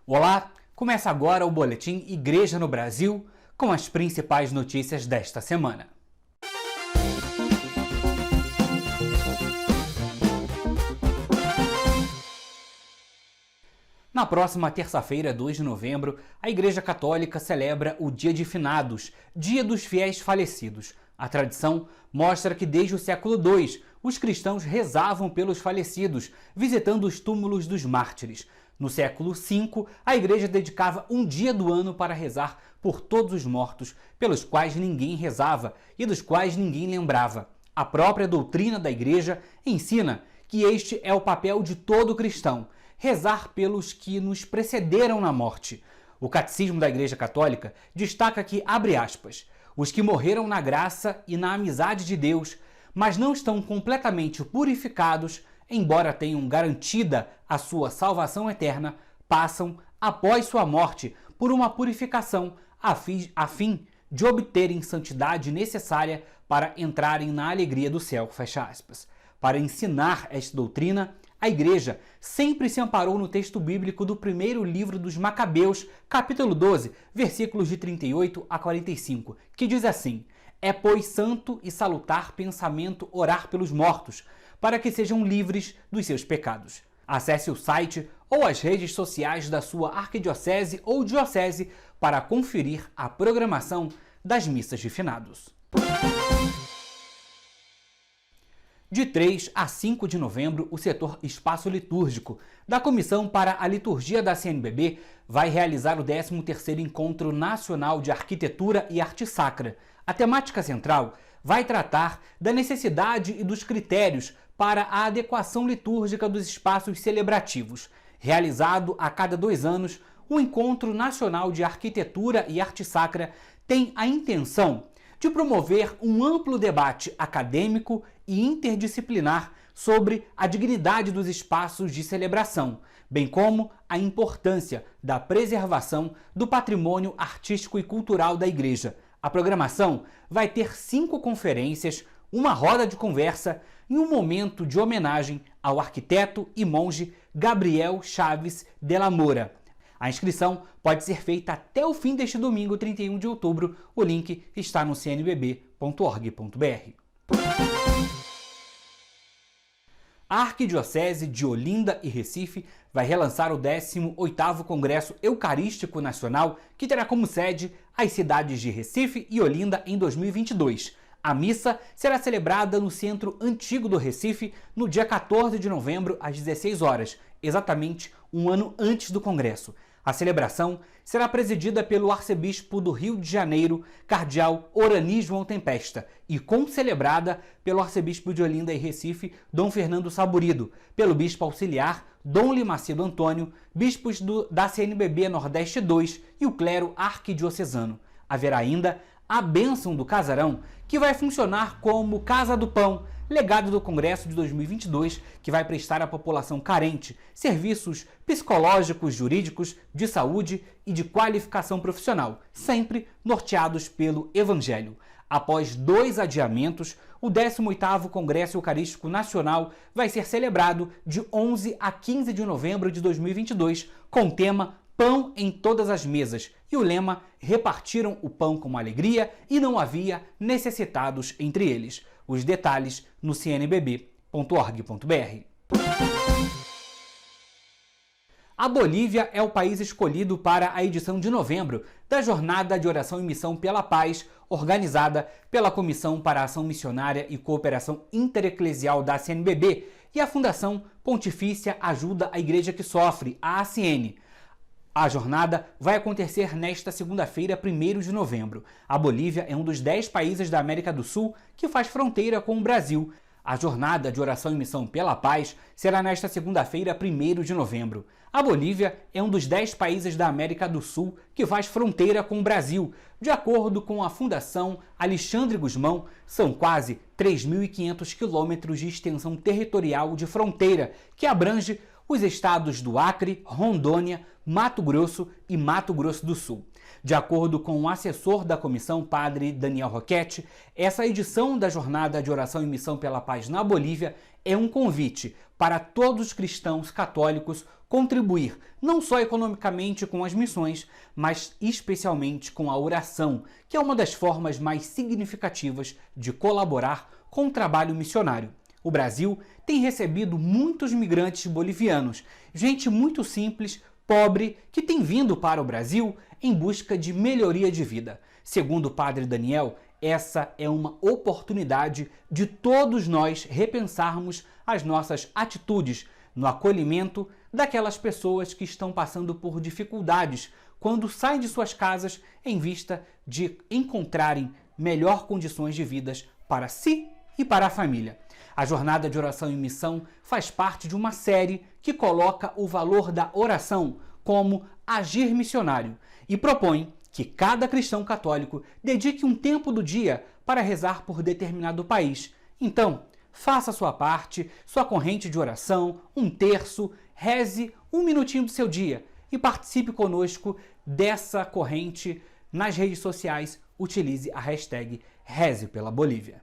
Olá, começa agora o Boletim Igreja no Brasil com as principais notícias desta semana. Na próxima terça-feira, 2 de novembro, a Igreja Católica celebra o Dia de Finados, Dia dos Fiéis Falecidos. A tradição mostra que desde o século II, os cristãos rezavam pelos falecidos, visitando os túmulos dos mártires. No século V, a Igreja dedicava um dia do ano para rezar por todos os mortos, pelos quais ninguém rezava e dos quais ninguém lembrava. A própria doutrina da Igreja ensina que este é o papel de todo cristão, rezar pelos que nos precederam na morte. O Catecismo da Igreja Católica destaca que, abre aspas, os que morreram na graça e na amizade de Deus, mas não estão completamente purificados, embora tenham garantida a sua salvação eterna, passam, após sua morte, por uma purificação a fim de obterem santidade necessária para entrarem na alegria do céu, fecha aspas. Para ensinar esta doutrina, a Igreja sempre se amparou no texto bíblico do primeiro livro dos Macabeus, capítulo 12, versículos de 38 a 45, que diz assim: é, pois, santo e salutar pensamento orar pelos mortos, para que sejam livres dos seus pecados. Acesse o site ou as redes sociais da sua arquidiocese ou diocese para conferir a programação das missas de finados. De 3 a 5 de novembro, o setor Espaço Litúrgico da Comissão para a Liturgia da CNBB vai realizar o 13º Encontro Nacional de Arquitetura e Arte Sacra. A temática central vai tratar da necessidade e dos critérios para a adequação litúrgica dos espaços celebrativos. Realizado a cada 2 anos, o Encontro Nacional de Arquitetura e Arte Sacra tem a intenção de promover um amplo debate acadêmico e interdisciplinar sobre a dignidade dos espaços de celebração, bem como a importância da preservação do patrimônio artístico e cultural da Igreja. A programação vai ter 5 conferências, uma roda de conversa e um momento de homenagem ao arquiteto e monge Gabriel Chaves de la Mora. A inscrição pode ser feita até o fim deste domingo, 31 de outubro. O link está no cnbb.org.br. A Arquidiocese de Olinda e Recife vai relançar o 18º Congresso Eucarístico Nacional, que terá como sede as cidades de Recife e Olinda em 2022. A missa será celebrada no Centro Antigo do Recife no dia 14 de novembro, às 16 horas, exatamente um ano antes do Congresso. A celebração será presidida pelo arcebispo do Rio de Janeiro, cardeal Orani João Tempesta, e concelebrada pelo arcebispo de Olinda e Recife, Dom Fernando Saburido, pelo bispo auxiliar Dom Limacedo Antônio, bispos da CNBB Nordeste II e o clero arquidiocesano. Haverá ainda a bênção do casarão, que vai funcionar como Casa do Pão, legado do Congresso de 2022, que vai prestar à população carente serviços psicológicos, jurídicos, de saúde e de qualificação profissional, sempre norteados pelo Evangelho. Após 2 adiamentos, o 18º Congresso Eucarístico Nacional vai ser celebrado de 11 a 15 de novembro de 2022, com o tema Pão em todas as mesas, e o lema Repartiram o pão com alegria e não havia necessitados entre eles. Os detalhes no cnbb.org.br. A Bolívia é o país escolhido para a edição de novembro da Jornada de Oração e Missão pela Paz, organizada pela Comissão para a Ação Missionária e Cooperação Intereclesial da CNBB e a Fundação Pontifícia Ajuda à Igreja que Sofre, a ACN. A jornada vai acontecer nesta segunda-feira, 1º de novembro. A Bolívia é um dos 10 países da América do Sul que faz fronteira com o Brasil. A Jornada de Oração e Missão pela Paz será nesta segunda-feira, 1º de novembro. A Bolívia é um dos 10 países da América do Sul que faz fronteira com o Brasil. De acordo com a Fundação Alexandre Guzmão, são quase 3.500 quilômetros de extensão territorial de fronteira, que abrange os estados do Acre, Rondônia, Mato Grosso e Mato Grosso do Sul. De acordo com o assessor da comissão, padre Daniel Roquette, essa edição da Jornada de Oração e Missão pela Paz na Bolívia é um convite para todos os cristãos católicos contribuir não só economicamente com as missões, mas especialmente com a oração, que é uma das formas mais significativas de colaborar com o trabalho missionário. O Brasil tem recebido muitos migrantes bolivianos, gente muito simples, pobre, que tem vindo para o Brasil em busca de melhoria de vida. Segundo o padre Daniel, essa é uma oportunidade de todos nós repensarmos as nossas atitudes no acolhimento daquelas pessoas que estão passando por dificuldades quando saem de suas casas em vista de encontrarem melhor condições de vida para si e para a família. A Jornada de Oração e Missão faz parte de uma série que coloca o valor da oração como agir missionário e propõe que cada cristão católico dedique um tempo do dia para rezar por determinado país. Então, faça a sua parte, sua corrente de oração, um terço, reze um minutinho do seu dia e participe conosco dessa corrente nas redes sociais. Utilize a hashtag Reze pela Bolívia.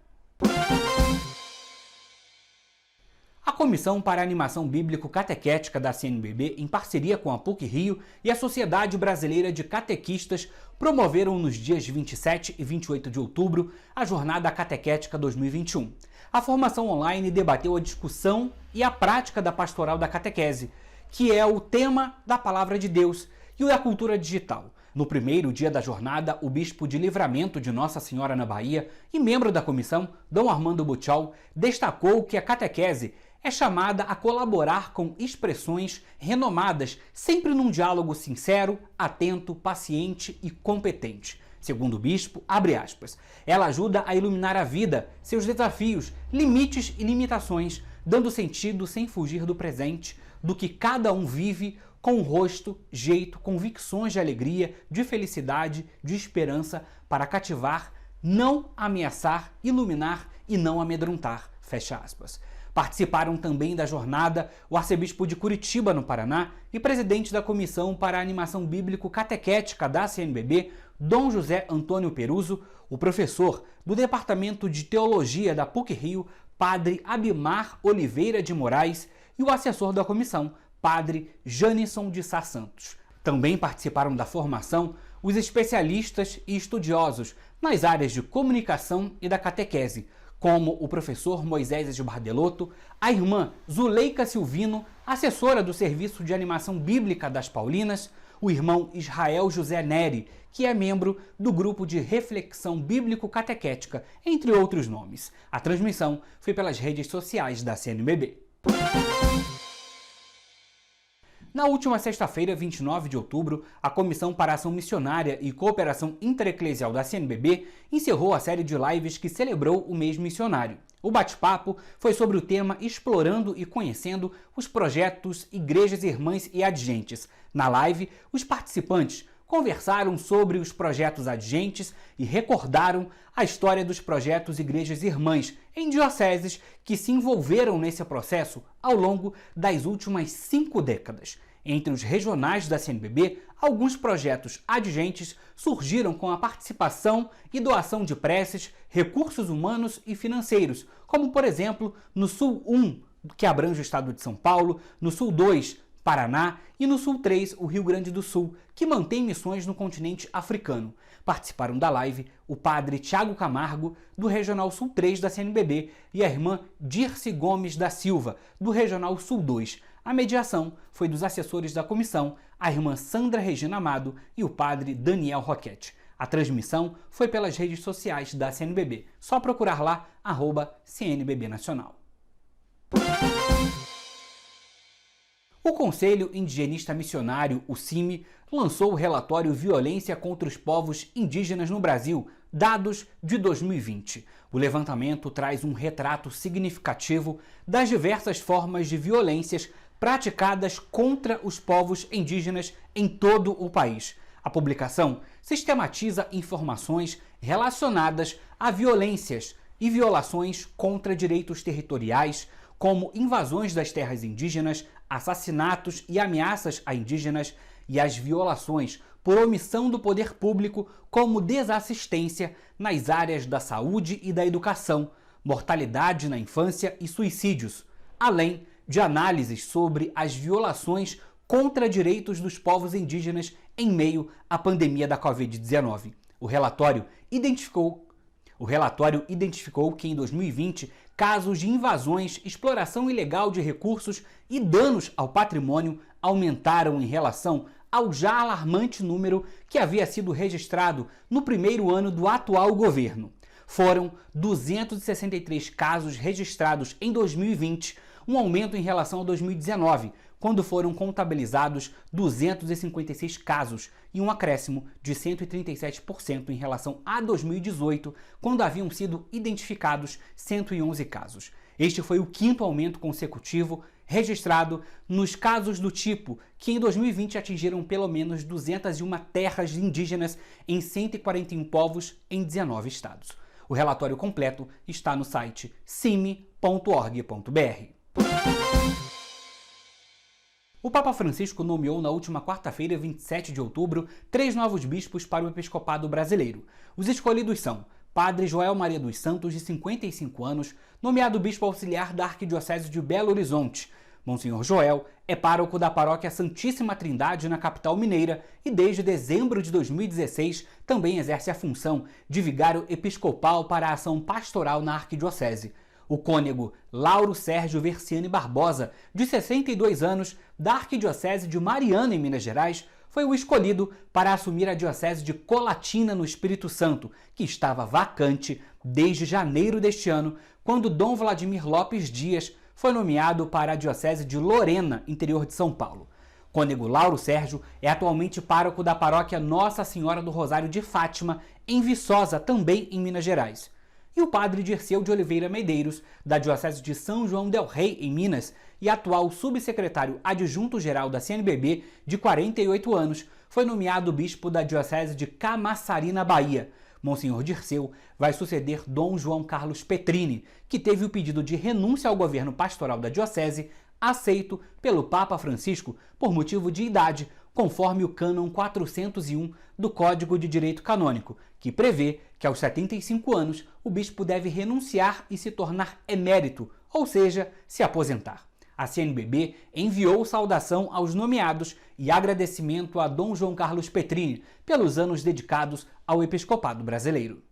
A Comissão para a Animação Bíblico Catequética da CNBB, em parceria com a PUC-Rio e a Sociedade Brasileira de Catequistas, promoveram nos dias 27 e 28 de outubro a Jornada Catequética 2021. A formação online debateu a discussão e a prática da pastoral da catequese, que é o tema da Palavra de Deus e o da cultura digital. No primeiro dia da jornada, o bispo de Livramento de Nossa Senhora na Bahia e membro da comissão, Dom Armando Butchal, destacou que a catequese é chamada a colaborar com expressões renomadas, sempre num diálogo sincero, atento, paciente e competente. Segundo o bispo, abre aspas, ela ajuda a iluminar a vida, seus desafios, limites e limitações, dando sentido sem fugir do presente, do que cada um vive, com rosto, jeito, convicções de alegria, de felicidade, de esperança, para cativar, não ameaçar, iluminar e não amedrontar. Fecha aspas. Participaram também da jornada o arcebispo de Curitiba, no Paraná, e presidente da Comissão para a Animação Bíblico Catequética da CNBB, Dom José Antônio Peruso, o professor do Departamento de Teologia da PUC-Rio, padre Abimar Oliveira de Moraes, e o assessor da comissão, padre Janisson de Sá Santos. Também participaram da formação os especialistas e estudiosos nas áreas de comunicação e da catequese, como o professor Moisés de Bardelotto, a irmã Zuleika Silvino, assessora do Serviço de Animação Bíblica das Paulinas, o irmão Israel José Neri, que é membro do Grupo de Reflexão Bíblico Catequética, entre outros nomes. A transmissão foi pelas redes sociais da CNBB. Na última sexta-feira, 29 de outubro, a Comissão para a Ação Missionária e Cooperação Intereclesial da CNBB encerrou a série de lives que celebrou o mês missionário. O bate-papo foi sobre o tema Explorando e Conhecendo os Projetos Igrejas Irmãs e Adjentes. Na live, os participantes conversaram sobre os projetos adjentes e recordaram a história dos projetos Igrejas Irmãs em dioceses que se envolveram nesse processo ao longo das últimas 5 décadas. Entre os regionais da CNBB, alguns projetos adjentes surgiram com a participação e doação de preces, recursos humanos e financeiros, como por exemplo no Sul 1, que abrange o estado de São Paulo, no Sul 2, Paraná, e no Sul 3, o Rio Grande do Sul, que mantém missões no continente africano. Participaram da live o padre Tiago Camargo, do Regional Sul 3 da CNBB, e a irmã Dirce Gomes da Silva, do Regional Sul 2. A mediação foi dos assessores da comissão, a irmã Sandra Regina Amado e o padre Daniel Roquette. A transmissão foi pelas redes sociais da CNBB. Só procurar lá, @CNBB Nacional. O Conselho Indigenista Missionário, o CIMI, lançou o relatório Violência contra os Povos Indígenas no Brasil, dados de 2020. O levantamento traz um retrato significativo das diversas formas de violências praticadas contra os povos indígenas em todo o país. A publicação sistematiza informações relacionadas a violências e violações contra direitos territoriais, como invasões das terras indígenas, assassinatos e ameaças a indígenas e as violações por omissão do poder público, como desassistência nas áreas da saúde e da educação, mortalidade na infância e suicídios, além de análises sobre as violações contra direitos dos povos indígenas em meio à pandemia da Covid-19. O relatório identificou que em 2020, casos de invasões, exploração ilegal de recursos e danos ao patrimônio aumentaram em relação ao já alarmante número que havia sido registrado no primeiro ano do atual governo. Foram 263 casos registrados em 2020, um aumento em relação a 2019, quando foram contabilizados 256 casos e um acréscimo de 137% em relação a 2018, quando haviam sido identificados 111 casos. Este foi o quinto aumento consecutivo registrado nos casos do tipo, que em 2020 atingiram pelo menos 201 terras indígenas em 141 povos em 19 estados. O relatório completo está no site cime.org.br. O Papa Francisco nomeou na última quarta-feira, 27 de outubro, 3 novos bispos para o episcopado brasileiro. Os escolhidos são Padre Joel Maria dos Santos, de 55 anos, nomeado bispo auxiliar da Arquidiocese de Belo Horizonte. Monsenhor Joel é pároco da Paróquia Santíssima Trindade na capital mineira e desde dezembro de 2016 também exerce a função de vigário episcopal para a ação pastoral na arquidiocese. O cônego Lauro Sérgio Versiani Barbosa, de 62 anos, da Arquidiocese de Mariana, em Minas Gerais, foi o escolhido para assumir a Diocese de Colatina, no Espírito Santo, que estava vacante desde janeiro deste ano, quando Dom Vladimir Lopes Dias foi nomeado para a Diocese de Lorena, interior de São Paulo. Cônego Lauro Sérgio é atualmente pároco da paróquia Nossa Senhora do Rosário de Fátima, em Viçosa, também em Minas Gerais. E o padre Dirceu de Oliveira Medeiros, da Diocese de São João del Rei, em Minas, e atual subsecretário adjunto-geral da CNBB, de 48 anos, foi nomeado bispo da Diocese de Camaçari, na Bahia. Monsenhor Dirceu vai suceder Dom João Carlos Petrini, que teve o pedido de renúncia ao governo pastoral da Diocese aceito pelo Papa Francisco por motivo de idade, conforme o cânon 401 do Código de Direito Canônico, que prevê que aos 75 anos o bispo deve renunciar e se tornar emérito, ou seja, se aposentar. A CNBB enviou saudação aos nomeados e agradecimento a Dom João Carlos Petrini pelos anos dedicados ao episcopado brasileiro.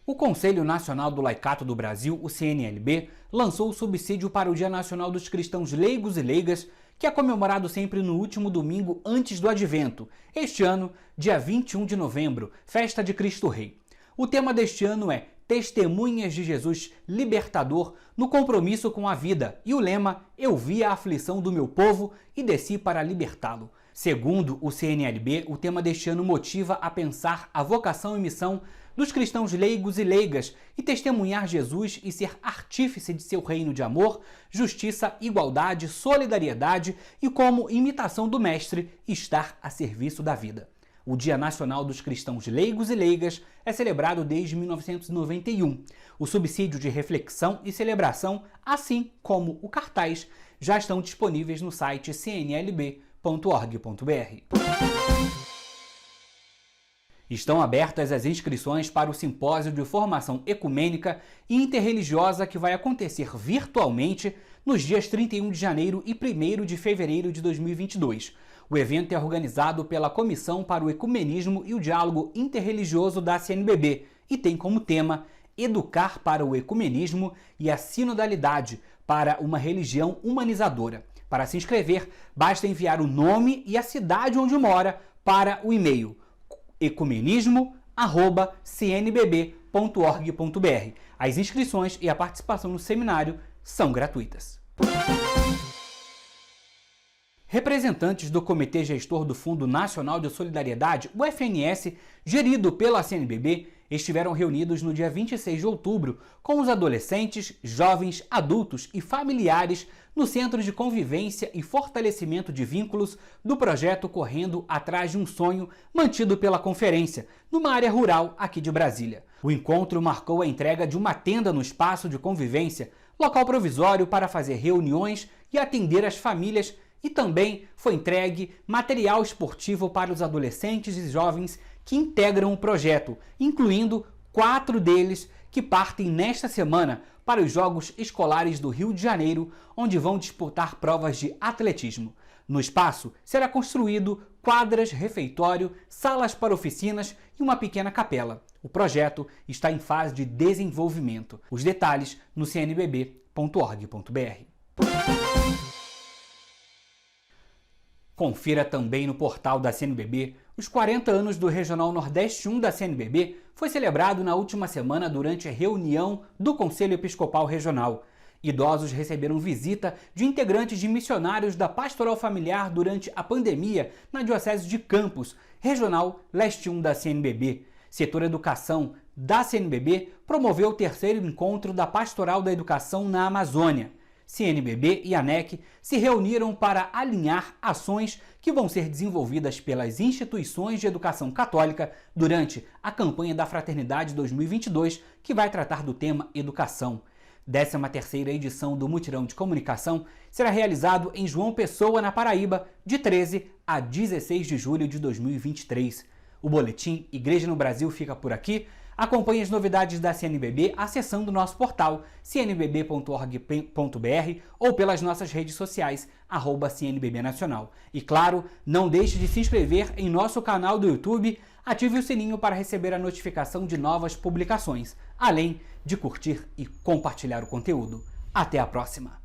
O Conselho Nacional do Laicato do Brasil, o CNLB, lançou o subsídio para o Dia Nacional dos Cristãos Leigos e Leigas, que é comemorado sempre no último domingo antes do Advento. Este ano, dia 21 de novembro, festa de Cristo Rei. O tema deste ano é Testemunhas de Jesus Libertador no compromisso com a vida e o lema Eu vi a aflição do meu povo e desci para libertá-lo. Segundo o CNLB, o tema deste ano motiva a pensar a vocação e missão dos cristãos leigos e leigas e testemunhar Jesus e ser artífice de seu reino de amor, justiça, igualdade, solidariedade e, como imitação do Mestre, estar a serviço da vida. O Dia Nacional dos Cristãos Leigos e Leigas é celebrado desde 1991. O subsídio de reflexão e celebração, assim como o cartaz, já estão disponíveis no site cnlb.org.br. Estão abertas as inscrições para o Simpósio de Formação Ecumênica e Interreligiosa que vai acontecer virtualmente nos dias 31 de janeiro e 1º de fevereiro de 2022. O evento é organizado pela Comissão para o Ecumenismo e o Diálogo Interreligioso da CNBB e tem como tema Educar para o Ecumenismo e a Sinodalidade para uma Religião Humanizadora. Para se inscrever, basta enviar o nome e a cidade onde mora para o e-mail ecumenismo@cnbb.org.br. As inscrições e a participação no seminário são gratuitas. Representantes do Comitê Gestor do Fundo Nacional de Solidariedade, o FNS, gerido pela CNBB, estiveram reunidos no dia 26 de outubro com os adolescentes, jovens, adultos e familiares no Centro de Convivência e Fortalecimento de Vínculos do projeto Correndo Atrás de um Sonho, mantido pela conferência, numa área rural aqui de Brasília. O encontro marcou a entrega de uma tenda no espaço de convivência, local provisório para fazer reuniões e atender as famílias, e também foi entregue material esportivo para os adolescentes e jovens que integram o projeto, incluindo 4 deles que partem nesta semana para os Jogos Escolares do Rio de Janeiro, onde vão disputar provas de atletismo. No espaço será construído quadras, refeitório, salas para oficinas e uma pequena capela. O projeto está em fase de desenvolvimento. Os detalhes no cnbb.org.br. Confira também no portal da CNBB. Os 40 anos do Regional Nordeste 1 da CNBB foi celebrado na última semana durante a reunião do Conselho Episcopal Regional. Idosos receberam visita de integrantes de missionários da Pastoral Familiar durante a pandemia na Diocese de Campos, Regional Leste 1 da CNBB. Setor Educação da CNBB promoveu o terceiro encontro da Pastoral da Educação na Amazônia. CNBB e ANEC se reuniram para alinhar ações que vão ser desenvolvidas pelas instituições de educação católica durante a campanha da Fraternidade 2022, que vai tratar do tema educação. 13ª edição do Mutirão de Comunicação será realizado em João Pessoa, na Paraíba, de 13 a 16 de julho de 2023. O boletim Igreja no Brasil fica por aqui. Acompanhe as novidades da CNBB acessando o nosso portal cnbb.org.br ou pelas nossas redes sociais, @CNBB Nacional. E claro, não deixe de se inscrever em nosso canal do YouTube, ative o sininho para receber a notificação de novas publicações, além de curtir e compartilhar o conteúdo. Até a próxima!